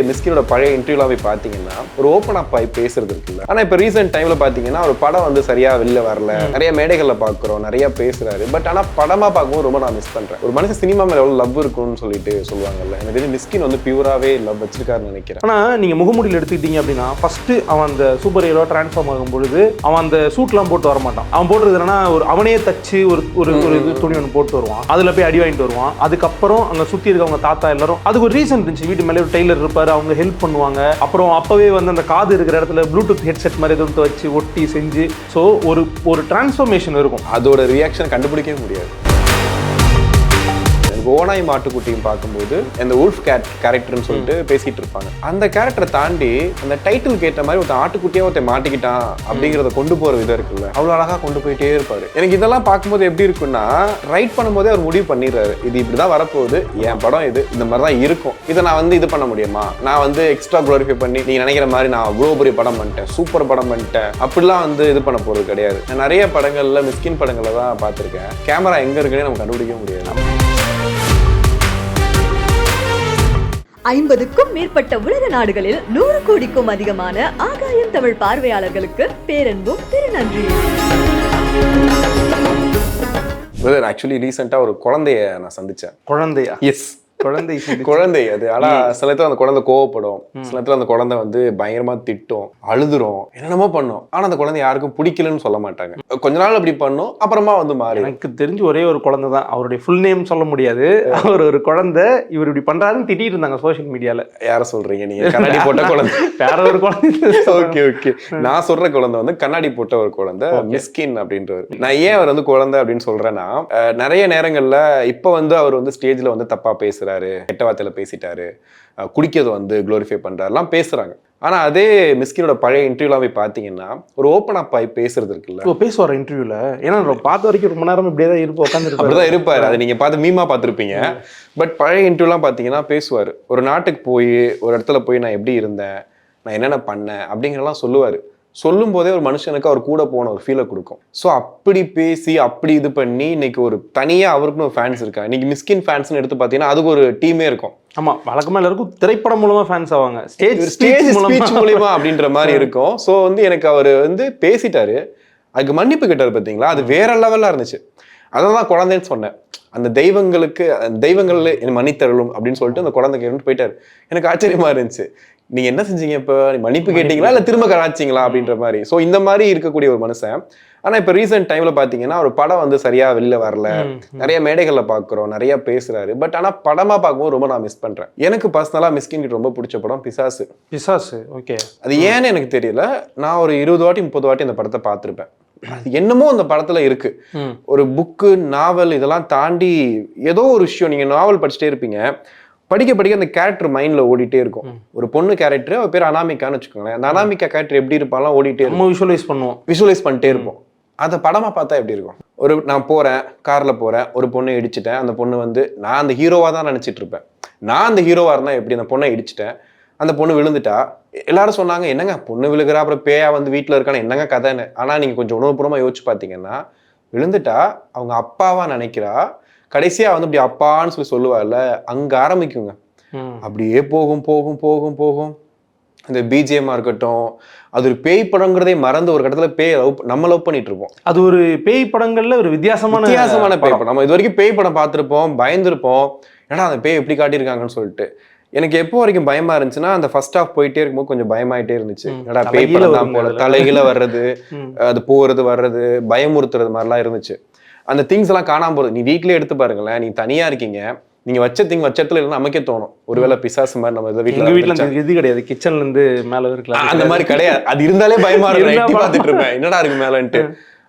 மிஸ்கினோட பழைய இன்டர்வியூலாம் போய் பார்த்தீங்கன்னா ஒரு ஓப்பன் அப் ஆகி பேசுறது இருக்குல்ல. ஆனால் இப்போ ரீசெண்ட் டைம்ல பார்த்தீங்கன்னா ஒரு படம் வந்து சரியா வெளில வரல, நிறைய மேடைகளில் பார்க்குறோம், நிறைய பேசுறாரு. பட் ஆனால் படமா பார்க்கும்போது ரொம்ப நான் மிஸ் பண்றேன். ஒரு மனுஷன் சினிமா மேல எவ்வளவு லவ் இருக்கும்னு சொல்லிட்டு சொல்லுவாங்கல்ல. எனக்கு தெரிஞ்சு மிஸ்கின் வந்து பியூராவே லவ் வச்சிருக்காருன்னு நினைக்கிறேன். ஆனால் நீங்கள் முகமூடியில் எடுத்துக்கிட்டீங்க அப்படின்னா ஃபர்ஸ்ட் அவன் அந்த சூப்பர் ஹீரோ டிரான்ஸ்ஃபார்ம் ஆகும் பொழுது அவன் அந்த சூட்லாம் போட்டு வர மாட்டான். அவன் போட்டுறது என்னன்னா ஒரு அவனே தச்சு ஒரு துணி ஒன்று போட்டு வருவான், அதில் போய் அடி வாங்கிட்டு வருவான். அதுக்கப்புறம் அங்கே சுற்றி இருக்கவங்க தாத்தா எல்லாரும் அதுக்கு ஒரு ரீசன் இருந்துச்சு. வீட்டு மேலே ஒரு டெய்லர் இருப்பார், அவங்க ஹெல்ப் பண்ணுவாங்க. அப்புறம் அப்பவே வந்து அந்த காது இருக்கிற இடத்துல ப்ளூடூத் ஹெட்செட் மாதிரி எதுவும் வச்சு ஒட்டி செஞ்சு ஸோ ஒரு டிரான்ஸ்ஃபர்மேஷன் இருக்கும். அதோட ரியாக்ஷன் கண்டுபிடிக்கவே முடியாது. ஓனாய் மாட்டுக்குட்டியும் பார்க்கும்போது அந்த உல்ஃப் கேரக்டர்னு சொல்லிட்டு பேசிட்டு இருப்பாங்க. அந்த கேரக்டரை தாண்டி அந்த டைட்டிலுக்கு ஏற்ற மாதிரி ஒருத்தன் ஆட்டுக்குட்டியே ஒருத்தன் மாட்டிக்கிட்டான் அப்படிங்கிறத கொண்டு போற விதம் இருக்குல்ல, அவ்வளோ அழகா கொண்டு போயிட்டே இருப்பாரு. எனக்கு இதெல்லாம் பார்க்கும்போது எப்படி இருக்குன்னா, ரைட் பண்ணும்போதே அவர் முடிவு பண்ணிடுறாரு, இது இப்படிதான் வரப்போகுது, என் படம் இது இந்த மாதிரி தான் இருக்கும், இதை நான் வந்து இது பண்ண முடியுமா, நான் வந்து எக்ஸ்ட்ரா குளோரிஃபை பண்ணி நீங்க நினைக்கிற மாதிரி நான் அவ்வளோ பெரிய படம் பண்ணிட்டேன், சூப்பர் படம் பண்ணிட்டேன் அப்படிலாம் வந்து இது பண்ண போறது கிடையாது. நான் நிறைய படங்கள்ல மிஸ்கின் படங்களை தான் பார்த்துருக்கேன். கேமரா எங்க இருக்குன்னு நம்ம கண்டுபிடிக்க முடியாது. 50க்கும் மேற்பட்ட உலக நாடுகளில் 100 கோடிக்கும் அதிகமான ஆகாயம் தமிழ் பார்வையாளர்களுக்கு பேரன்பும் திருநன்றியும். ஆக்சுவலி ரீசெண்டா ஒரு குழந்தைய நான் சந்திச்சேன். குழந்தையா? எஸ், குழந்தை அது. ஆனா சில நேரத்துல அந்த குழந்தை கோவப்படும், சில நேரத்துல அந்த குழந்தை வந்து பயங்கரமா திட்டும், அழுதுரும், என்னென்னமோ பண்ணும். ஆனா அந்த குழந்தை யாருக்கும் பிடிக்கலன்னு சொல்ல மாட்டாங்க. கொஞ்ச நாள் அப்படி பண்ணும், அப்புறமா வந்து மாறி. எனக்கு தெரிஞ்சு ஒரே ஒரு குழந்தை தான், அவருடைய ஃபுல் நேம் சொல்ல முடியாது. அவர் ஒரு குழந்தை, இவர் இப்படி பண்றாருன்னு திட்டிட்டு இருந்தாங்க சோஷியல் மீடியால. யார சொல்றீங்க நீங்க? கண்ணாடி போட்ட குழந்தை? வேற ஒரு குழந்தை. ஓகே. நான் சொல்ற குழந்தை வந்து கண்ணாடி போட்ட ஒரு குழந்தை, மிஸ்கின் அப்படின்றவர். நான் ஏன் அவர் வந்து குழந்தை அப்படின்னு சொல்றேன்னா, நிறைய நேரங்கள்ல இப்ப வந்து அவர் வந்து ஸ்டேஜ்ல வந்து தப்பா பேசுறாரு, கெட்ட வார்த்தையில பேசிட்டாரு, குடிக்கிறத வந்து குளோரிஃபை பண்றாருலாம் பேசுறாங்க. ஆனா அதே மிஸ்கினோட பழைய இன்டர்வியூலாம் போய் பாத்தீங்கன்னா ஒரு ஓப்பன் அப் ஆகி பேசுறது இருக்குல்ல. பேசுவார் இன்டர்வியூல. ஏன்னா பார்த்த வரைக்கும் ரொம்ப நேரம் இப்படியே தான் இருப்போம், அப்படிதான் இருப்பாரு. அதை நீங்க பார்த்து மீமா பார்த்துருப்பீங்க. பட் பழைய இன்டர்வியூலாம் பாத்தீங்கன்னா பேசுவாரு. ஒரு நாட்டுக்கு போய் ஒரு இடத்துல போய் நான் எப்படி இருந்தேன், நான் என்னென்ன பண்ணேன் அப்படிங்கிறலாம் சொல்லுவாரு. சொல்லும் போதே ஒரு மனுஷனுக்கு அவர் கூட போன ஒரு ஃபீலை கொடுக்கும். ஸோ அப்படி பேசி அப்படி இது பண்ணி இன்னைக்கு ஒரு தனியா அவருக்குன்னு ஒரு ஃபேன்ஸ் இருக்கா. இன்னைக்கு மிஸ்கின் ஃபேன்ஸ்னு எடுத்து பார்த்தீங்கன்னா அதுக்கு ஒரு டீமே இருக்கும். ஆமா, வழக்கமா எல்லாருக்கும் திரைப்படம் மூலமா ஃபேன்ஸ் ஆவாங்க, ஸ்டேஜ் ஸ்பீச் மூலமா அப்படின்ற மாதிரி இருக்கும். ஸோ வந்து எனக்கு அவர் வந்து பேசிட்டாரு, அதுக்கு மன்னிப்பு கேட்டார் பார்த்தீங்களா, அது வேற லெவலா இருந்துச்சு. அதான் குழந்தைன்னு சொன்னேன். அந்த தெய்வங்கள் மன்னித்தருளும் அப்படின்னு சொல்லிட்டு அந்த குழந்தை கேட்டு போயிட்டாரு. எனக்கு ஆச்சரியமா இருந்துச்சு, நீங்க என்ன செஞ்சீங்க, இப்ப மன்னிப்பு கேட்டீங்களா இல்ல திரும்ப கலாச்சிங்களா அப்படின்ற மாதிரி. சோ இந்த மாதிரி இருக்கக்கூடிய ஒரு மனுஷன். ஆனா இப்ப ரீசெண்ட் டைம்ல பாத்தீங்கன்னா ஒரு படம் வந்து சரியா வெளில வரல, நிறைய மேடைகள்ல பாக்குறோம், நிறைய பேசுறாரு. பட் ஆனா படமா பார்க்கும்போது ரொம்ப நான் மிஸ் பண்றேன். எனக்கு பர்சனலா மிஸ்கின் ரொம்ப பிடிச்ச படம் பிசாசு. ஓகே. அது ஏன்னு எனக்கு தெரியல. நான் ஒரு 20 வாட்டி 30 வாட்டி அந்த படத்தை பார்த்திருப்பேன். அது என்னமோ அந்த படத்துல இருக்கு. ஒரு புக்கு, நாவல் இதெல்லாம் தாண்டி ஏதோ ஒரு விஷயம். நீங்க நாவல் படிச்சுட்டே இருப்பீங்க, படிக்க அந்த கேரக்டர் மைண்ட்ல ஓடிட்டே இருக்கும். ஒரு பொண்ணு கேரக்டர், அவ பேர் அனாமிகான்னு வச்சுக்கோங்களேன். அந்த அனாமிகா கேரக்டர் எப்படி இருப்பாலாம் ஓடிட்டே இருக்கும், விஷுவலைஸ் பண்ணிட்டே இருப்போம். அதை படமா பார்த்தா எப்படி இருக்கும்? நான் போறேன், கார்ல போறேன், ஒரு பொண்ணை இடிச்சிட்டேன். அந்த பொண்ணு வந்து நான் அந்த ஹீரோவா தான் நினைச்சிட்டு இருப்பேன். நான் அந்த ஹீரோவா இருந்தா எப்படி, அந்த பொண்ணை இடிச்சிட்டேன், அந்த பொண்ணு விழுந்துட்டா, எல்லாரும் சொன்னாங்க என்னங்க பொண்ணு விழுகிறா அப்புறம் பேயா வந்து வீட்டுல இருக்கான்னு, என்னங்க கதைன்னு. ஆனா நீங்க கொஞ்சம் உணவுபூர்வமா யோசிச்சு பாத்தீங்கன்னா, விழுந்துட்டா அவங்க அப்பாவா நினைக்கிறா, கடைசியா வந்து அப்படி அப்பான்னு சொல்லி சொல்லுவார்ல, அங்க ஆரம்பிக்குங்க. அப்படியே போகும். அந்த பிஜிஎம்மா இருக்கட்டும், அது ஒரு பேய் படங்கிறதே மறந்து ஒரு கட்டத்துல பேய் நம்ம லவ் பண்ணிட்டு இருப்போம். அது ஒரு பேய் படங்கள்ல ஒரு வித்தியாசமான பேய் படம். நம்ம இது வரைக்கும் பேய் படம் பார்த்திருப்போம், பயந்துருப்போம், ஏன்னா அந்த பேய் எப்படி காட்டியிருக்காங்கன்னு சொல்லிட்டு. எனக்கு எப்போ வரைக்கும் பயமா இருந்துச்சுன்னா, அந்த ஃபர்ஸ்ட் ஹாஃப் போயிட்டே இருக்கும்போது கொஞ்சம் பயமாயிட்டே இருந்துச்சு. ஏன்னா பேய் படம் தான் போல, தலைகீழ வர்றது, அது போறது வர்றது, பயமுறுத்துறது மாதிரிலாம் இருந்துச்சு. அந்த திங்ஸ் எல்லாம் காணாம போறது. நீ வீட்லயே எடுத்து பாருங்களேன், நீ தனியா இருக்கீங்க, நீங்க வச்ச இடத்துல இல்லைன்னா நமக்கே தோணும், ஒருவேளை பிசாசு மாதிரி நம்ம வீட்டுல இது கிடையாது, கிச்சன்ல இருந்து மேல இருக்கலாம், அந்த மாதிரி கிடையாது. அது இருந்தாலே பயமா இருக்கும், பார்த்துட்டு இருப்பேன் என்னடா இருக்கு மேலன்ட்டு.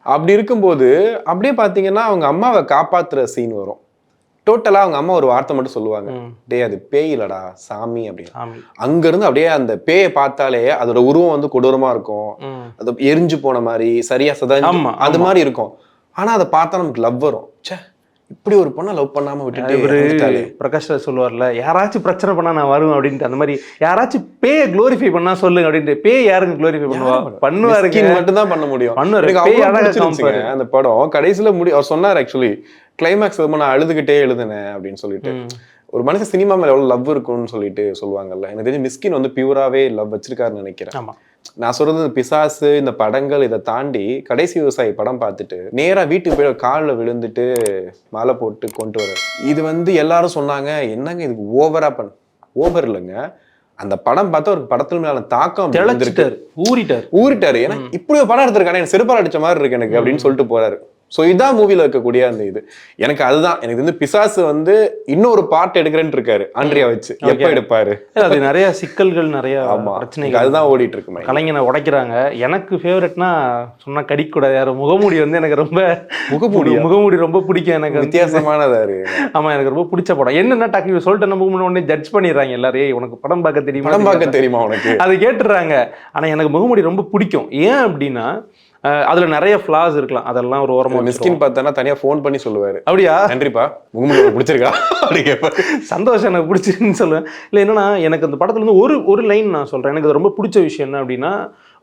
அப்படி இருக்கும்போது அப்படியே பாத்தீங்கன்னா அவங்க அம்மாவை காப்பாத்துற சீன் வரும். டோட்டலா அவங்க அம்மா ஒரு வார்த்தை மட்டும் சொல்லுவாங்க, டே அது பேய் இல்லடா சாமி அப்படின்னு. அங்க இருந்து அப்படியே அந்த பேயை பார்த்தாலே அதோட உருவம் வந்து கொடூரமா இருக்கும், அது எரிஞ்சு போன மாதிரி சரியா சதா அது மாதிரி இருக்கும். ஆனா அதை பார்த்தா நமக்கு லவ் வரும். சே, இப்படி ஒரு பொண்ணை லவ் பண்ணாம விட்டுட்டு பிரகாஷ் சொல்லுவார்ல, யாராச்சும் பிரச்சனை பண்ணா நான் வருவேன் அப்படின்ட்டு. அந்த மாதிரி யாராச்சும் பேயை குளோரிஃபை பண்ணா சொல்லுங்க அப்படின்ட்டு. பேய் யாருங்க குளோரிஃபை பண்ணுவாரு மட்டும் தான் பண்ண முடியும். அந்த படம் கடைசியில அவர் சொன்னார், ஆக்சுவலி கிளைமேக்ஸ் நான் அழுதுகிட்டே எழுதுனேன் அப்படின்னு சொல்லிட்டு. ஒரு மனுஷன் சினிமா மேல எவ்வளவு லவ் இருக்கும்னு சொல்லிட்டு சொல்லுவாங்கல்ல. எனக்கு தெரிஞ்சு மிஸ்கின் வந்து பியூராவே லவ் வச்சிருக்காருன்னு நினைக்கிறேன். ஆமா. நான் சொல்றது இந்த பிசாசு இந்த படங்கள் இதை தாண்டி கடைசி விவசாயி படம் பார்த்துட்டு நேரா வீட்டுக்கு போய் காலில் விழுந்துட்டு மாலை போட்டு கொண்டு வர இது வந்து எல்லாரும் சொன்னாங்க என்னங்க இதுக்கு ஓவர் இல்லைங்க. அந்த படம் பார்த்தா ஒரு படத்துல மேல தாக்கம் ஊறிட்டாரு. ஏன்னா இப்படி ஒரு படம் எடுத்திருக்கானே எனக்கு செருப்பால் அடிச்ச மாதிரி இருக்கு எனக்கு அப்படின்னு சொல்லிட்டு போறாரு. ஸோ இதான் மூவில இருக்கக்கூடிய அந்த இது எனக்கு அதுதான் எனக்கு வந்து பிசாசு வந்து இன்னொரு பார்ட் எடுக்கிறேன்னு இருக்காரு ஆண்ட்ரியா வச்சு. எப்ப எடுப்பாரு? அது நிறைய சிக்கல்கள் நிறைய பிரச்சனைகள் அதுதான் ஓடிட்டு இருக்கு. கலைஞனை உடைக்கிறாங்க. எனக்கு ஃபேவரட்னா சொன்னா கடிக்கூடாது யாரும் முகமூடி வந்து எனக்கு ரொம்ப முகமூடி ரொம்ப பிடிக்கும். எனக்கு வித்தியாசமானதாரு. ஆமா எனக்கு ரொம்ப பிடிச்ச படம். என்னன்னா டக்கு சொல்லிட்டு நம்ம உடனே ஜட்ஜ் பண்ணிடுறாங்க எல்லாரையும். உனக்கு படம் பார்க்க தெரியுமா உனக்கு அது கேட்டுறாங்க. ஆனா எனக்கு முகமூடி ரொம்ப பிடிக்கும். ஏன் அப்படின்னா அதுல நிறைய ஃபிளாஸ் இருக்கலாம். அதெல்லாம் ஒரு ஓரமா மிஸ்கின் பார்த்தானா தனியா ஃபோன் பண்ணி சொல்லுவாரு. அப்படியா? நன்றிப்பா முகமூடி பிடிச்சிருக்கா அப்படி கேட்பாரு. சந்தோஷம் எனக்கு பிடிச்சிருக்குன்னு சொல்லுவேன். இல்லை என்னன்னா எனக்கு அந்த படத்துல இருந்து ஒரு லைன் நான் சொல்றேன். எனக்கு அது ரொம்ப பிடிச்ச விஷயம் என்ன அப்படின்னா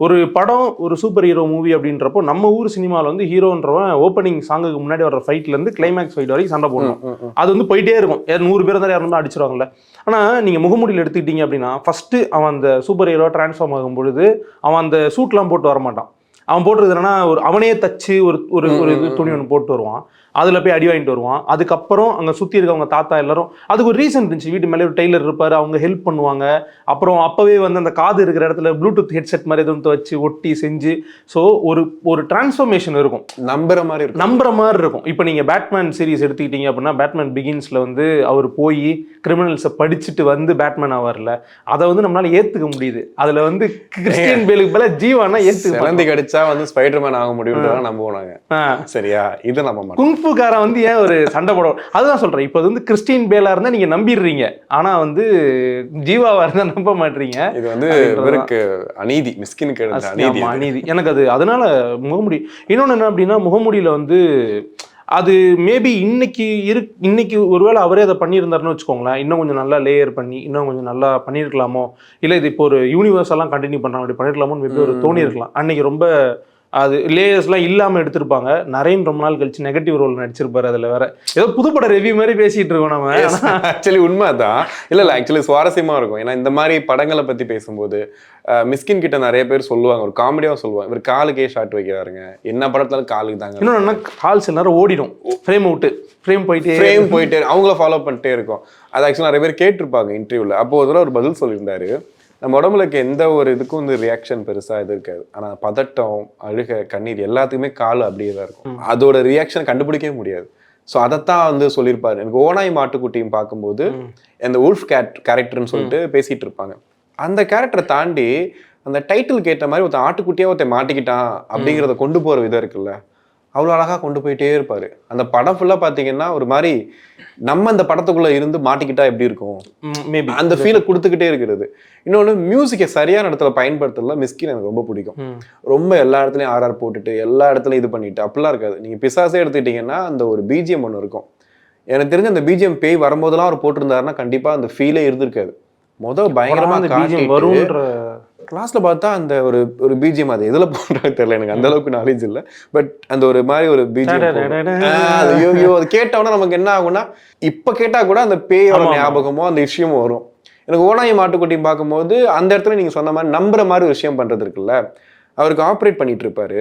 ஒரு படம் ஒரு சூப்பர் ஹீரோ மூவி அப்படின்றப்போ நம்ம ஊர் சினிமாவில் வந்து ஹீரோன்றவன் ஓப்பனிங் சாங்குக்கு முன்னாடி வர ஃபைட்லேருந்து கிளைமேக்ஸ் ஃபைட் வரைக்கும் சண்டை போடணும். அது வந்து போயிட்டே இருக்கும். 100 பேர் இருந்தாலும் யாரும் அடிச்சிருவாங்கல்ல. ஆனால் நீங்கள் முகமூடியில் எடுத்துக்கிட்டீங்க அப்படின்னா ஃபஸ்ட்டு அவன் அந்த சூப்பர் ஹீரோ டிரான்ஸ்ஃபார்ம் ஆகும் பொழுது அவன் அந்த சூட்லாம் போட்டு வரமாட்டான். அவன் போட்டுறது என்னன்னா அவனையே தச்சு ஒரு இது துணி ஒன்று போட்டு வருவான். அதில் போய் அடி வாங்கிட்டு வருவான். அதுக்கப்புறம் அங்கே சுற்றி இருக்கவங்க தாத்தா எல்லாரும் அதுக்கு ஒரு ரீசன் இருந்துச்சு. வீட்டு மேலே ஒரு டெய்லர் இருப்பார், அவங்க ஹெல்ப் பண்ணுவாங்க. அப்புறம் அப்போவே வந்து அந்த காது இருக்கிற இடத்துல ப்ளூடூத் ஹெட்செட் மாதிரி எதுவும் வச்சு ஒட்டி செஞ்சு ஸோ ஒரு டிரான்ஸ்ஃபர்மேஷன் இருக்கும். நம்புற மாதிரி இருக்கும். இப்போ நீங்கள் பேட்மேன் சீரிஸ் எடுத்துக்கிட்டீங்க அப்படின்னா பேட்மேன் பிகின்ஸில் வந்து அவர் போய் கிரிமினல்ஸை படிச்சுட்டு வந்து பேட்மேன் ஆவார்ல, அதை வந்து நம்மளால ஏற்றுக்க முடியுது. அதில் வந்து கிறிஸ்டியன் பேலுக்கு மேலே ஜீவானா ஏற்றுக்க கிடைச்சா வந்து ஸ்பைடர்மேன் ஆக முடியும் நம்புவாங்க. சரியா? இது நம்ம குங்ஃபுக்காரன் வந்து ஏன் ஒரு சண்டை போடுவோம்? அதுதான் சொல்றேன். இப்போ வந்து கிறிஸ்டின் பேலா இருந்தா நீங்க நம்பிடுறீங்க, ஆனா வந்து ஜீவாவா இருந்தா நம்ப மாட்டீங்க. இது வந்து இவருக்கு அநீதி, மிஸ்கினுக்கு அநீதி. எனக்கு அது அதனால முகமூடி. இன்னொன்னு என்ன அப்படின்னா முகமூடியில வந்து அது மேபி இன்னைக்கு ஒருவேளை அவரே அதை பண்ணியிருந்தாருன்னு வச்சுக்கோங்களேன், இன்னும் கொஞ்சம் நல்லா லேயர் பண்ணி இன்னும் கொஞ்சம் நல்லா பண்ணியிருக்கலாமோ, இல்லை இது இப்போ ஒரு யூனிவர்ஸ் எல்லாம் கண்டினியூ பண்ணுறாங்க அப்படி பண்ணிருக்கலாமோ மேபி ஒரு தோணி இருக்கலாம். அன்னைக்கு ரொம்ப அது லேயர்ஸ்லாம் இல்லாமல் எடுத்திருப்பாங்க. நரேன் ரொம்ப நாள் கழிச்சு நெகட்டிவ் ரோல் நடிச்சிருப்பாரு. அதில் வேற ஏதோ புதுப்பட ரிவ்யூ மாதிரி பேசிட்டு இருக்கோம் நம்ம. ஆக்சுவலி உண்மை தான். இல்லை ஆக்சுவலி சுவாரஸ்யமாக இருக்கும். ஏன்னா இந்த மாதிரி படங்களை பற்றி பேசும்போது மிஸ்கின் கிட்ட நிறைய பேர் சொல்லுவாங்க, ஒரு காமெடியாக சொல்லுவாங்க, இவர் காலுக்கே ஷாட் வைக்கிறாருங்க, என்ன படத்தாலும் காலுக்கு தாங்க. இன்னொன்னா கால் சில நேரம் ஓடிடும், ஃப்ரேம் போயிட்டே அவங்கள ஃபாலோ பண்ணிட்டே இருக்கும். அது ஆக்சுவலாக நிறைய பேர் கேட்டிருப்பாங்க இன்டர்வியூவில். அப்போ ஒரு பதில் சொல்லியிருந்தாரு, நம்ம உடம்புலக்கு எந்த ஒரு இதுக்கும் வந்து ரியாக்ஷன் பெருசாக இது இருக்காது, ஆனால் பதட்டம், அழுக, கண்ணீர் எல்லாத்துக்குமே கால் அப்படியே தான் இருக்கும். அதோட ரியாக்ஷன் கண்டுபிடிக்கவே முடியாது. ஸோ அதைத்தான் வந்து சொல்லியிருப்பாரு. எனக்கு ஓனாய் மாட்டுக்குட்டியும் பார்க்கும்போது இந்த உல்ஃப் கேரக்டர்னு சொல்லிட்டு பேசிட்டு இருப்பாங்க. அந்த கேரக்டரை தாண்டி அந்த டைட்டிலுக்கு ஏற்ற மாதிரி ஒருத்தன் ஆட்டுக்குட்டியாக ஒருத்தன் மாட்டிக்கிட்டான் அப்படிங்கிறத கொண்டு போகிற விதம் இருக்குல்ல, அவ்வளோ அழகாக கொண்டு போயிட்டே இருப்பார். அந்த படம் ஃபுல்லாக பார்த்தீங்கன்னா ஒரு மாதிரி நம்ம அந்த படத்துக்குள்ளே இருந்து மாட்டிக்கிட்டா எப்படி இருக்கும் மேபி அந்த ஃபீலை கொடுத்துக்கிட்டே இருக்கிறது. இன்னொன்று மியூசிக்கை சரியான இடத்துல பயன்படுத்தல மிஸ்கின் எனக்கு ரொம்ப பிடிக்கும். ரொம்ப எல்லா இடத்துலையும் ஆர்ஆர் போட்டுட்டு எல்லா இடத்துலையும் இது பண்ணிட்டு அப்படிலாம் இருக்காது. நீங்கள் பிசாசே எடுத்துக்கிட்டிங்கன்னா அந்த ஒரு பிஜிஎம் ஒன்று இருக்கும். எனக்கு தெரிஞ்ச அந்த பிஜிஎம் பேய் வரும்போதெல்லாம் அவர் போட்டிருந்தாருன்னா கண்டிப்பாக அந்த ஃபீலே இருந்திருக்காது. பயங்கரமாக கிளாஸ்ல பார்த்தா அந்த ஒரு பிஜிஎம் அது எதுல போன்றது தெரியல, எனக்கு அந்த அளவுக்கு நாலேஜ் இல்லை. பட் அந்த ஒரு மாதிரி ஒரு பிஜிஎம் அது கேட்டோன்னா நமக்கு என்ன ஆகும்னா, இப்ப கேட்டா கூட அந்த பேயோட ஞாபகமோ அந்த விஷயமும் வரும். எனக்கு ஓனாய் மாட்டுக்குட்டியும் பார்க்கும்போது அந்த இடத்துல நீங்க சொன்ன மாதிரி நம்புற மாதிரி ஒரு விஷயம் பண்றது இருக்குல்ல, அவருக்கு ஆப்ரேட் பண்ணிட்டு இருப்பாரு.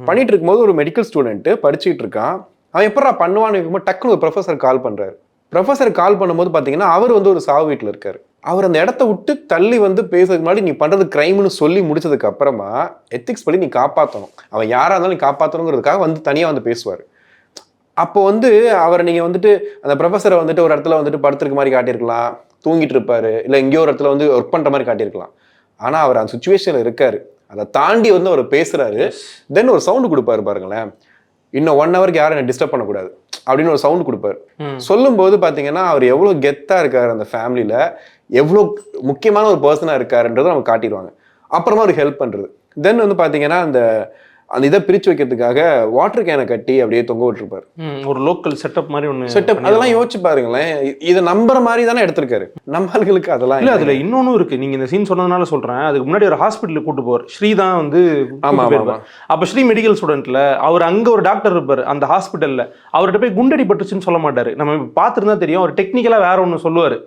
பண்ணிட்டு இருக்கும்போது ஒரு மெடிக்கல் ஸ்டூடெண்ட் படிச்சுட்டு இருக்கான். அவன் எப்படா பண்ணுவான்னு இருக்கும்போது டக்குன்னு ஒரு ப்ரொஃபஸர் கால் பண்றாரு. ப்ரொஃபஸர் கால் பண்ணும்போது பாத்தீங்கன்னா அவர் வந்து ஒரு சாவு வீட்டுல இருக்காரு. அவர் அந்த இடத்த விட்டு தள்ளி வந்து பேசுறதுக்கு முன்னாடி நீ பண்றது கிரைம்னு சொல்லி முடிச்சதுக்கு அப்புறமா எத்திக்ஸ் படி நீ காப்பாற்றணும், அவன் யாரா இருந்தாலும் நீ காப்பாற்றணுங்கிறதுக்காக வந்து தனியா வந்து பேசுவார். அப்போ வந்து அவரை நீங்க வந்துட்டு அந்த ப்ரொஃபஸரை வந்துட்டு ஒரு இடத்துல வந்துட்டு படுத்துருக்க மாதிரி காட்டியிருக்கலாம், தூங்கிட்டு இருப்பாரு, இல்லை எங்கேயோ ஒரு இடத்துல வந்து ஒர்க் பண்ற மாதிரி காட்டியிருக்கலாம். ஆனா அவர் அந்த சுச்சுவேஷன்ல இருக்காரு, அதை தாண்டி வந்து அவர் பேசுறாரு. தென் ஒரு சவுண்டு கொடுப்பாரு பாருங்களேன், இன்னும் 1 ஹவருக்கு யாரும் என்ன டிஸ்டர்ப் பண்ணக்கூடாது அப்படின்னு ஒரு சவுண்ட் கொடுப்பாரு. சொல்லும் போது பாத்தீங்கன்னா அவர் எவ்வளவு கெத்தா இருக்காரு, அந்த ஃபேமிலியில எவ்வளோ முக்கியமான ஒரு பர்சனா இருக்காருன்றதை நம்ம காட்டிடுவாங்க. அப்புறமா ஒரு ஹெல்ப் பண்றது. தென் வந்து பாத்தீங்கன்னா அந்த அந்த இதை பிரிச்சு வைக்கிறதுக்காக வாட்டர் கேனை கட்டி அப்படியே தொங்க விட்டுருப்பாரு. ஒரு லோக்கல் செட்டப் மாதிரி ஒன்று செட்டப் அதெல்லாம் யோசிச்சு பாருங்களேன். இதை நம்புற மாதிரி தானே எடுத்திருக்காரு. நம்ம ஆளுகளுக்கு அதெல்லாம் இல்லை. அதில் இன்னொன்றும் இருக்கு. நீங்கள் இந்த சீன் சொன்னதுனால சொல்கிறேன். அதுக்கு முன்னாடி ஒரு ஹாஸ்பிட்டலுக்கு கூட்டு போவார். ஸ்ரீ தான் வந்து அப்போ ஸ்ரீ மெடிக்கல் ஸ்டூடெண்ட்ல அவர் அங்கே ஒரு டாக்டர் இருப்பார் அந்த ஹாஸ்பிட்டலில். அவர்கிட்ட போய் குண்டடி பட்டுச்சுன்னு சொல்ல மாட்டார். நம்ம பார்த்துருந்தா தெரியும். அவர் டெக்னிக்கலாக வேற ஒன்று சொல்லுவார்.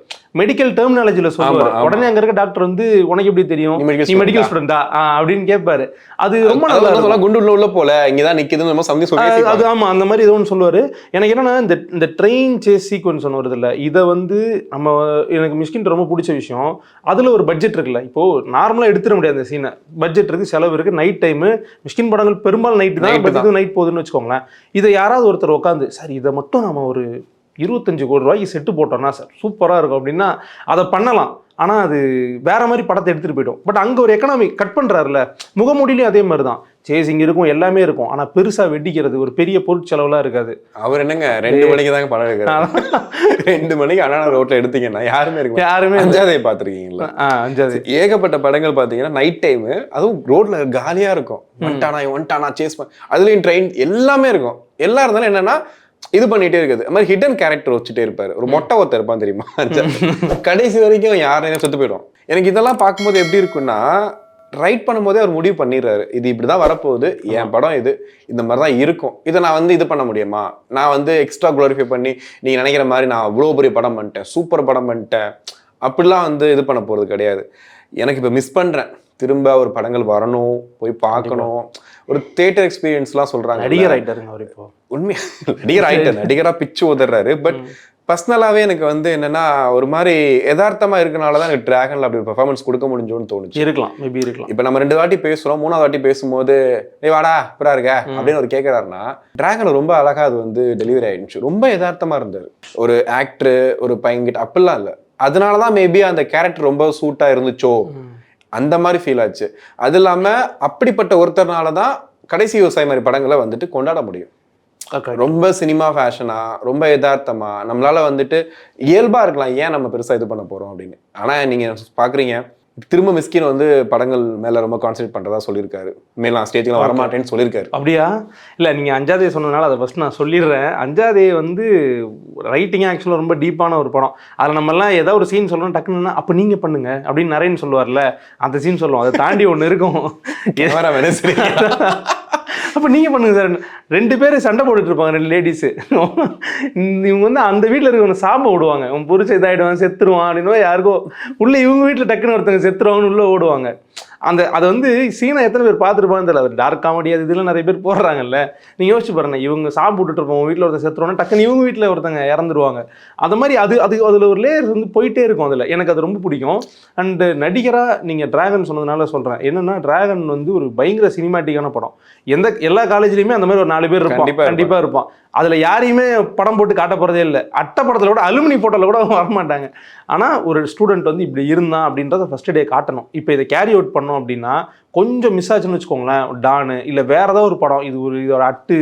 மெடிக்கல் டெர்மினாலஜியில் சொல்லுவார். உடனே அங்கே இருக்க டாக்டர் வந்து உனக்கு எப்படி தெரியும் நீ மெடிக்கல் ஸ்டூடெண்டா அப்படின்னு கேட்பாரு. அது ரொம்ப நல்லா குண்டு உள்ள போல இங்கதான் நிக்குதுன்னு அது ஆமா அந்த மாதிரி ஏதோ ஒன்று சொல்லுவாரு. எனக்கு என்னன்னா இந்த ட்ரெயின் சேஸ் சீக்வன்ஸ் ஒன்று வருது இல்லை, இதை வந்து நம்ம எனக்கு மிஷ்கின் ரொம்ப பிடிச்ச விஷயம். அதுல ஒரு பட்ஜெட் இருக்குல்ல. இப்போ நார்மலா எடுத்துட முடியாது அந்த சீனை. பட்ஜெட் இருக்கு, செலவு இருக்கு. நைட் டைம் மிஷ்கின் படங்கள் பெரும்பாலும் நைட் தான் நைட் போகுதுன்னு வச்சுக்கோங்களேன். இதை யாராவது ஒருத்தர் உட்காந்து சார் இதை மட்டும் நம்ம ஒரு 25 கோடி ரூபாய்க்கு செட்டு போட்டோம்னா சார் சூப்பராக இருக்கும் அப்படின்னா அதை பண்ணலாம். ஆனால் அது வேற மாதிரி படத்தை எடுத்துகிட்டு போய்டும். பட் அங்கே ஒரு எக்கனாமி கட் பண்ணுறாருல. முகமூடிலையும் அதே மாதிரி தான். சேசிங் இருக்கும், எல்லாமே இருக்கும். ஆனால் பெருசாக வெட்டிக்கிறது ஒரு பெரிய பொருட்செலவுலாம் இருக்காது. அவர் என்னங்க 2 மணிக்கு தாங்க படம் எடுக்கிறார். 2 மணிக்கு அண்ணா ரோட்டில் எடுத்தீங்கன்னா யாருமே அஞ்சாதே பார்த்துருக்கீங்களா? அஞ்சாதே ஏகப்பட்ட படங்கள் பார்த்தீங்கன்னா நைட் டைமு, அதுவும் ரோட்ல காலியாக இருக்கும். ஒன்டானா சேஸ் அதுலேயும் ட்ரெயின் எல்லாமே இருக்கும். எல்லாம் இருந்தாலும் என்னன்னா இது பண்ணிட்டே இருக்குது. அது மாதிரி ஹிடன் கேரக்டர் வச்சுட்டே இருப்பாரு. ஒரு மொட்டை ஒருத்தர் இருப்பான் தெரியுமா, கடைசி வரைக்கும் யாரையும் செத்து போயிடும். எனக்கு இதெல்லாம் பார்க்கும்போது எப்படி இருக்குன்னா, ரைட் பண்ணும்போதே அவர் முடிவு பண்ணிடுறாரு இது இப்படிதான் வரப்போகுது, என் படம் இது இந்த மாதிரி தான் இருக்கும். இதை நான் வந்து இது பண்ண முடியுமா, நான் வந்து எக்ஸ்ட்ரா குளோரிஃபை பண்ணி நீங்க நினைக்கிற மாதிரி நான் அவ்வளோ பெரிய படம் பண்ணிட்டேன், சூப்பர் படம் பண்ணிட்டேன் அப்படிலாம் வந்து இது பண்ண போறது கிடையாது. எனக்கு இப்போ மிஸ் பண்றேன், திரும்ப ஒரு படங்கள் வரணும், போய் பார்க்கணும், ஒரு தியேட்டர் எக்ஸ்பீரியன்ஸ்லாம் சொல்றாங்க. நடிகர் ஆயிட்டாருங்க அவர். இப்போ உண்மையா நடிகர் ஆயிட்டார், நடிகரா பிச்சு உதறாரு. பட் பர்சனலாவே எனக்கு வந்து என்னன்னா ஒரு மாதிரி யதார்த்தமா இருக்கனாலதான் எனக்கு டிராகன்ல அப்படி பெர்ஃபார்மன்ஸ் கொடுக்க முடிஞ்சோன்னு தோணுச்சு. இருக்கலாம், மேபி இருக்கலாம். இப்ப நம்ம 2 வாட்டி பேசுறோம், 3ஆவது வாட்டி பேசும்போது ஏய் வாடா இப்படா இருக்க அப்படின்னு ஒரு கேட்கிறாருன்னா, டிராகன் ரொம்ப அழகா அது வந்து டெலிவரி ஆயிடுச்சு. ரொம்ப யதார்த்தமா இருந்தாரு. ஒரு ஆக்டர் ஒரு பையன்கிட்ட அப்படிலாம் இல்லை. அதனாலதான் மேபி அந்த கேரக்டர் ரொம்ப சூட்டா இருந்துச்சோ அந்த மாதிரி ஃபீல் ஆச்சு. அது இல்லாம அப்படிப்பட்ட ஒருத்தர்னாலதான் கடைசி விவசாய மாதிரி படங்களை வந்துட்டு கொண்டாட முடியும். ரொம்ப சினிமா ஃபேஷனா, ரொம்ப யதார்த்தமா நம்மளால வந்துட்டு இயல்பா இருக்கலாம், ஏன் நம்ம பெருசா இது பண்ண போறோம் அப்படின்னு. ஆனா நீங்க பாக்குறீங்க திரும்ப மிஸ்கின் வந்து படங்கள் மேல ரொம்ப கான்சென்ட்ரேட் பண்றதா சொல்லியிருக்காரு. மேல ஸ்டேஜ்ல வரமாட்டேன்னு சொல்லியிருக்காரு. அப்படியா? இல்ல நீங்க அஞ்சாதே சொன்னதுனால அதை ஃபர்ஸ்ட் நான் சொல்லிடுறேன். அஞ்சாதே வந்து ரைட்டிங் ஆக்சுவலாக ரொம்ப டீப்பான ஒரு படம். அதில் நம்ம எல்லாம் ஏதாவது ஒரு சீன் சொல்லணும் டக்குன்னு அப்போ நீங்க பண்ணுங்க அப்படின்னு நரேன் சொல்லுவார்ல, அந்த சீன் சொல்லுவோம். அதை தாண்டி ஒன்று இருக்கும். அப்போ நீங்கள் பண்ணுங்க சார். 2 பேர் சண்டை போட்டுட்டு இருப்பாங்க, 2 லேடிஸு. இவங்க வந்து அந்த வீட்டில் இருக்கவங்க சாம்ப விடுவாங்க, அவன் புரிச்சு இதாகிடுவான் செத்துருவான் அப்படின்னு. யாருக்கோ உள்ள இவங்க வீட்டில் டக்குன்னு ஒருத்தவங்க செத்துருவாங்கன்னு உள்ளே ஓடுவாங்க. அதை வந்து சீனை எத்தனை பேர் பார்த்துருப்பான்னு தெரியல. அது டார்க் காமெடி அது இதெல்லாம் நிறைய பேர் போடுறாங்கல்ல. நீங்கள் யோசிச்சு பாருங்க, இவங்க சாப்பிட்டு விட்டுட்டு இருப்போம், வீட்டில் ஒருத்தர் செத்துருவாங்க, டக்குன்னு இவங்க வீட்டில் ஒருத்தங்க இறந்துருவாங்க. அது மாதிரி அதில் ஒரு லேயர் வந்து போயிட்டே இருக்கும். அதில் எனக்கு அது ரொம்ப பிடிக்கும். அண்டு நடிகராக நீங்கள் டிராகன் சொன்னதுனால சொல்கிறேன். என்னென்னா டிராகன் வந்து ஒரு பயங்கர சினிமாட்டிக்கான படம். எல்லா காலேஜ்லேயுமே அந்த மாதிரி ஒரு 4 பேர் இருப்பான், கண்டிப்பாக இருப்பான். அதில் யாரையுமே படம் போட்டு காட்ட போகிறதே இல்லை. அட்டை படத்தில் கூட அலுமினி போட்டோவில் கூட வரமாட்டாங்க. ஆனால் ஒரு ஸ்டூடெண்ட் வந்து இப்படி இருந்தான் அப்படின்றத ஃபர்ஸ்ட் டே காட்டணும். இப்போ இதை கேரி அவுட் பண்ணோம் அப்படின்னா கொஞ்சம் மிஸ் ஆச்சுன்னு வச்சுக்கோங்களேன், டானு இல்லை வேற ஏதாவது ஒரு படம் இதோட அட்டு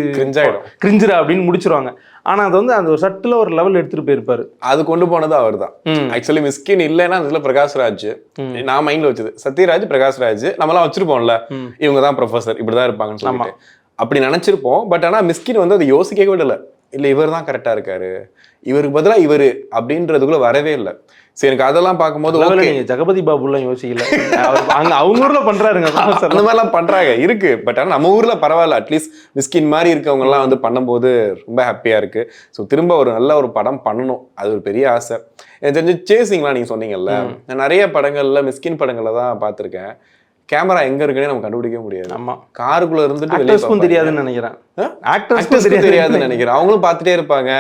கிரிஞ்சிரா அப்படின்னு முடிச்சிருவாங்க. ஆனால் அது வந்து அந்த ஒரு சட்டில் ஒரு லெவல் எடுத்துகிட்டு போயிருப்பாரு. அது கொண்டு போனது அவர் தான். ஆக்சுவலி மிஸ்கின் இல்லைன்னா அதில் பிரகாஷ்ராஜ் நான் மைண்டில் வச்சது சத்யராஜ் பிரகாஷ்ராஜ் நம்மளாம் வச்சிருப்போம்ல, இவங்க தான் ப்ரொஃபஸர் இப்படி தான் இருப்பாங்கன்னு சொல்லிட்டு அப்படி நினைச்சிருப்போம். பட் ஆனால் மிஸ்கின் வந்து அதை யோசிக்கவே விடலை. இல்லை இவர் தான் கரெக்டாக இருக்காரு, இவருக்கு பதிலாக இவர் அப்படின்றதுக்குள்ள வரவே இல்லை. சரி, எனக்கு அதெல்லாம் பார்க்கும்போது நீங்க ஜெகபதி பாபுலாம் யோசிக்கல, அவங்க ஊர்ல பண்றாருங்க அந்த மாதிரிலாம் பண்றாங்க இருக்கு. பட் ஆனால் நம்ம ஊர்ல பரவாயில்ல, அட்லீஸ்ட் மிஸ்கின் மாதிரி இருக்கவங்க எல்லாம் வந்து பண்ணும்போது ரொம்ப ஹாப்பியா இருக்கு. ஸோ திரும்ப ஒரு நல்ல ஒரு படம் பண்ணணும், அது ஒரு பெரிய ஆசை. எனக்கு தெரிஞ்சு சேசிங்லாம் நீங்க சொன்னீங்கல்ல, நான் நிறைய படங்கள்ல மிஸ்கின் படங்கள்ல தான் பார்த்துருக்கேன். கேமரா எங்க இருக்குன்னு நம்ம கண்டுபிடிக்க முடியாது. ஆமா, காருக்குள்ள இருந்துட்டு தெரியாதுன்னு நினைக்கிறேன், ஆக்டர்ஸ்க்கு தெரியாதுன்னு நினைக்கிறேன். அவங்களும் பார்த்துட்டே இருப்பாங்க.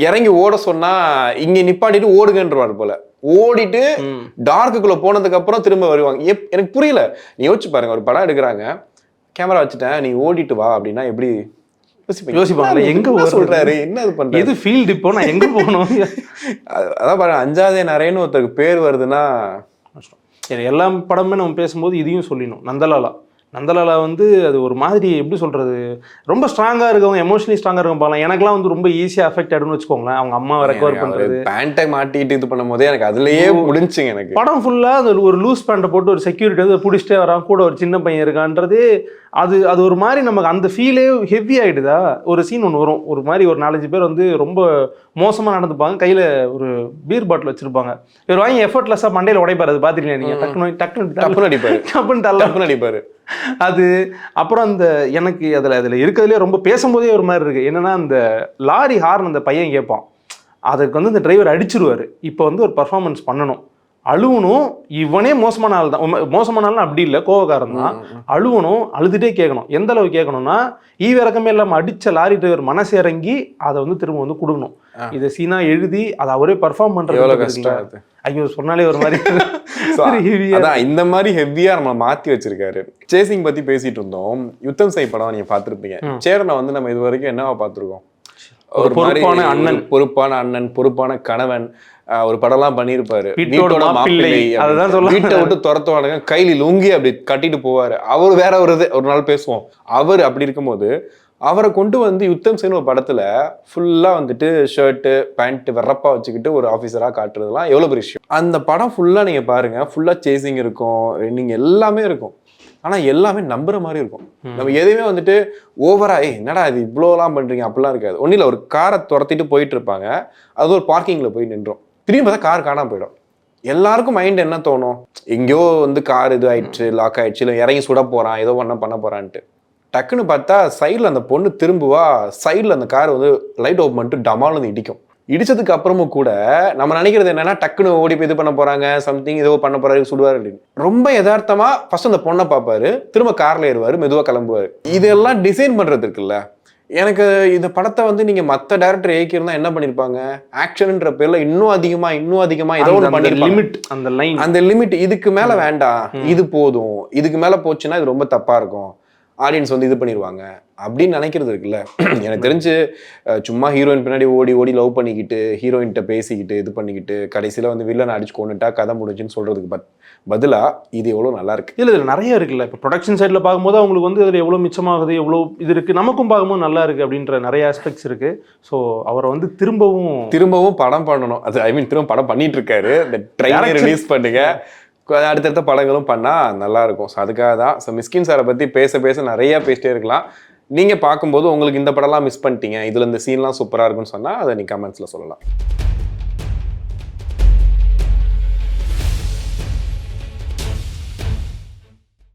இறங்கி ஓட சொன்னா இங்க நிப்பாட்டிட்டு ஓடுங்கன்றவாரு போல, ஓடிட்டு டார்க்குள்ள போனதுக்கு அப்புறம் திரும்ப வருவாங்க. எனக்கு புரியல. நீ யோசிச்சு பாருங்க, ஒரு படம் எடுக்கிறாங்க, கேமரா வச்சுட்டேன் நீ ஓடிட்டு வா அப்படின்னா எப்படி யோசிப்பாங்க? எங்க சொல்றாரு, என்ன இது பண்றாரு, எது ஃபீல்டு, இப்போ நான் எங்க போகணும்? அதான் பாருங்க, அஞ்சாதே நரேன்னு ஒருத்தருக்கு பேர் வருதுன்னா எல்லா படமே நம்ம பேசும்போது இதையும் சொல்லிடணும். நந்தலாலா வந்து அது ஒரு மாதிரி எப்படி சொல்கிறது, ரொம்ப ஸ்ட்ராங்காக இருக்கவங்க, எமோஷனலி ஸ்ட்ராங்காக இருக்கவங்க பார்க்கலாம். எனக்குலாம் வந்து ரொம்ப ஈஸியாக அஃபெக்ட் ஆகிடும்னு வச்சுக்கோங்களேன். அவங்க அம்மாவை ரெக்கவர் பண்ணுறது, பேண்ட்டை மாட்டிட்டு இது பண்ணும் போதே எனக்கு அதுலேயே முடிஞ்சுங்க. எனக்கு படம் ஃபுல்லாக அது ஒரு லூஸ் பேண்ட்டை போட்டு ஒரு செக்யூரிட்டி வந்து பிடிச்சிட்டே வரான், கூட ஒரு சின்ன பையன் இருக்கான்றது அது அது ஒரு மாதிரி நமக்கு அந்த ஃபீலே ஹெவி ஆகிடுதா. ஒரு சீன் ஒன்று வரும், ஒரு மாதிரி ஒரு 4-5 பேர் வந்து ரொம்ப மோசமாக நடந்துப்பாங்க, கையில் ஒரு பீர் பாட்டில் வச்சுருப்பாங்க, இவர் வாங்கி எஃபர்ட்லெஸ்ஸாக மண்டையில் உடைப்பார். அது பார்த்துருக்கீங்க நீங்கள்? டக்குன்னு அடிப்பார் அது. அப்புறம் அந்த எனக்கு அதில் இருக்கிறதுலே ரொம்ப பேசும்போதே ஒரு மாதிரி இருக்குது. என்னென்னா அந்த லாரி ஹார்ன் அந்த பையன் கேட்பான், அதுக்கு வந்து இந்த டிரைவர் அடிச்சிருவார். இப்போ வந்து ஒரு பர்ஃபார்மன்ஸ் பண்ணணும், அழுவணும். இவனே மோசமான ஆள் தான், மோசமான ஆள்னா அப்படி இல்லை, கோவக்காரன் தான். அழுவணும், அழுதுகிட்டே கேட்கணும். எந்த அளவு கேட்கணும்னா ஈவிரக்கமே இல்லாமல் அடித்த லாரி டிரைவர் மனசு இறங்கி அதை வந்து திரும்ப வந்து கொடுக்கணும். இதை சீனா எழுதி அதை அவரே பர்ஃபார்ம் பண்ணுறது. ஐயோ சொன்னாலே ஒரு மாதிரி இந்த மாதிரி ஹெவியா நம்ம மாத்தி வச்சிருக்காரு. சேசிங் பத்தி பேசிட்டு இருந்தோம். யுத்தம் செய் படம் நீங்க பாத்திருப்பீங்க. சேரனை வந்து நம்ம இது வரைக்கும் என்னவா பார்த்திருக்கோம்? ஒரு பொறுப்பான அண்ணன், பொறுப்பான கணவன். ஒரு படம்லாம் பண்ணியிருப்பாரு, வீட்டோட மாப்பிள்ளை. வீட்டை விட்டு துரத்துவானுங்க, கையில லுங்கி அப்படி கட்டிட்டு போவாரு. அவர் வேற ஒரு நாள் பேசுவோம். அவர் அப்படி இருக்கும்போது அவரை கொண்டு வந்து யுத்தம் செய்யணும் ஒரு படத்துல ஃபுல்லா வந்துட்டு ஷர்ட்டு பேண்ட் வெறப்பா வச்சுக்கிட்டு ஒரு ஆஃபீஸரா காட்டுறதுலாம் எவ்வளவு பெரிய விஷயம். அந்த படம் ஃபுல்லா நீங்க பாருங்க, ஃபுல்லா சேசிங் இருக்கும், நீங்க எல்லாமே இருக்கும். ஆனா எல்லாமே நம்புற மாதிரி இருக்கும். நம்ம எதையுமே வந்துட்டு ஓவரா என்னடா இது இவ்வளோலாம் பண்றீங்க அப்படிலாம் இருக்காது. ஒன்னும் இல்லை, ஒரு காரை துரத்திட்டு போயிட்டு இருப்பாங்க, அது ஒரு பார்க்கிங்ல போய் நின்றோம், திரும்பி பார்த்தா கார் காணாம போயிடும். எல்லாருக்கும் மைண்ட் என்ன தோணும், எங்கேயோ வந்து கார் இது ஆயிடுச்சு, லாக் ஆயிடுச்சு, இல்லை இறங்கி சுட போறான், ஏதோ பண்ண போறான்ட்டு. டக்குன்னு பார்த்தா சைடில் அந்த பொண்ணு திரும்புவா, சைடில் அந்த கார் வந்து லைட் ஓப்பன் பண்ணிட்டு டமால்னு இடிக்கும். இடிச்சதுக்கு அப்புறமும் கூட நம்ம நினைக்கிறது என்னன்னா டக்குன்னு ஓடி போய் இது பண்ண போறாங்க, சம்திங் ஏதோ பண்ண போறாரு, சுடுவாரு அப்படின்னு. ரொம்ப யதார்த்தமா ஃபர்ஸ்ட் அந்த பொண்ணை பார்ப்பாரு, திரும்ப கார்ல ஏறுவாரு, மெதுவா கிளம்புவாரு. இதெல்லாம் டிசைன் பண்றது இருக்குல்ல. எனக்கு இந்த படத்தை வந்து நீங்க மத்த டைரக்டர் ஏக்கியிருந்தா என்ன பண்ணிருப்பாங்க, ஆக்ஷன்ன்ற பேர்ல இன்னும் அதிகமா ஏதோ ஒன்று பண்ணிருப்பாங்க. அந்த லிமிட் இதுக்கு மேல வேண்டாம், இது போதும், இதுக்கு மேல போச்சுன்னா இது ரொம்ப தப்பா இருக்கும், ஆடியன்ஸ் வந்து இது பண்ணிடுவாங்க அப்படின்னு நினைக்கிறது இருக்குல்ல. எனக்கு தெரிஞ்சு சும்மா ஹீரோயின் பின்னாடி ஓடி லவ் பண்ணிக்கிட்டு ஹீரோயின்கிட்ட பேசிக்கிட்டு இது பண்ணிக்கிட்டு கடைசியில் வந்து வில்லனை அடிச்சு கொண்டுட்டா கதை முடிஞ்சுன்னு சொல்றதுக்கு பதிலாக இது எவ்வளோ நல்லா இருக்கு. இல்லை இதில் நிறைய இருக்குல்ல. இப்போ ப்ரொடக்ஷன் சைடில் பார்க்கும்போது அவங்களுக்கு வந்து அதில் எவ்வளோ மிச்சமாகுது, எவ்வளோ இது இருக்குது, நமக்கும் பார்க்கும்போது நல்லா இருக்குது அப்படின்ற நிறைய ஆஸ்பெக்ட்ஸ் இருக்குது. ஸோ அவரை வந்து திரும்பவும் படம் பண்ணணும். அது திரும்ப படம் பண்ணிட்டு இருக்காரு. இந்த ட்ரெய்லர் ரிலீஸ் பண்ணுங்க, அடுத்தடுத்த படங்களும் பண்ணால் நல்லா இருக்கும். ஸோ அதுக்காக தான். ஸோ மிஸ்கின் சாரை பற்றி பேச நிறையா பேசிட்டே இருக்கலாம். நீங்கள் பார்க்கும்போது உங்களுக்கு இந்த படம்லாம் மிஸ் பண்ணிட்டீங்க, இதில் இந்த சீன்லாம் சூப்பராக இருக்குன்னு சொன்னால் அதை நீ கமெண்ட்ஸில் சொல்லலாம்.